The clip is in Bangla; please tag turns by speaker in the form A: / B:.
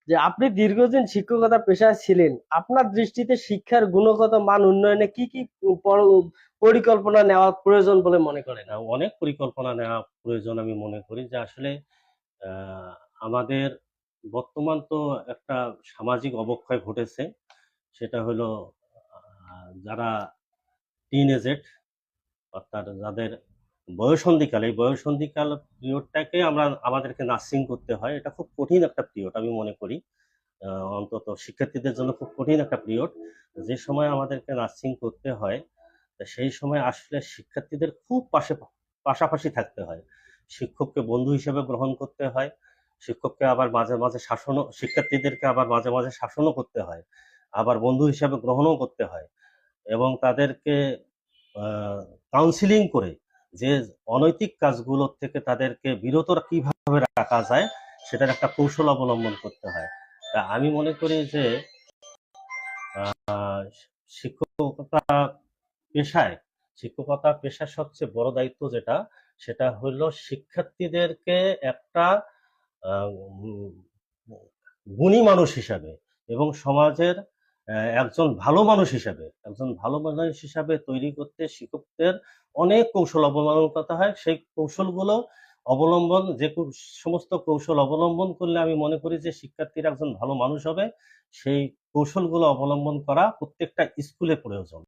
A: যে আপনি দীর্ঘদিন শিক্ষকতা পেশায় ছিলেন, আপনার দৃষ্টিতে শিক্ষার গুণগত মান উন্নয়নে কি কি পরিকল্পনা নেওয়া প্রয়োজন বলে মনে করেন?
B: অনেক পরিকল্পনা নেওয়া প্রয়োজন আমি মনে করি যে আসলে আহ, আমাদের বর্তমান তো একটা সামাজিক অবক্ষয় ঘটেছে। সেটা হলো যারা টিন এজেড, অর্থাৎ যাদের বয়ঃসন্ধিকাল, এই বয়ঃসন্ধিকাল পিরিয়ডটাকে আমাদেরকে নার্সিং করতে হয়। এটা খুব কঠিন একটা পিরিয়ড আমি মনে করি। অন্তত শিক্ষার্থীদের জন্য খুব কঠিন একটা পিরিয়ড, যে সময় আমাদেরকে নার্সিং করতে হয়। তা সেই সময় আসলে শিক্ষার্থীদের খুব পাশাপাশি থাকতে হয়। শিক্ষককে বন্ধু হিসেবে গ্রহণ করতে হয়, শিক্ষককে আবার মাঝে মাঝে শাসনও, শিক্ষার্থীদেরকে আবার মাঝে মাঝে শাসনও করতে হয়, আবার বন্ধু হিসেবে গ্রহণও করতে হয়। এবং তাদেরকে কাউন্সিলিং করে যে অনৈতিক কাজগুলোর থেকে তাদেরকে বিরত কিভাবে রাখা যায় সেটার একটা কৌশল অবলম্বন করতে হয়। তা আমি মনে করি যে শিক্ষকতা পেশায়, শিক্ষকতা পেশার সবচেয়ে বড় দায়িত্ব যেটা, সেটা হলো শিক্ষার্থীদেরকে একটা আহ, উম, গুণী মানুষ হিসাবে এবং সমাজের একজন ভালো মানুষ হিসাবে, একজন ভালো মানুষ হিসাবে তৈরি করতে শিক্ষকদের অনেক কৌশল অবলম্বন করতে হয়। সেই কৌশলগুলো অবলম্বন, সমস্ত কৌশল অবলম্বন করলে আমি মনে করি যে শিক্ষার্থীরা একজন ভালো মানুষ হবে। সেই কৌশলগুলো অবলম্বন করা প্রত্যেকটা স্কুলে প্রয়োজন।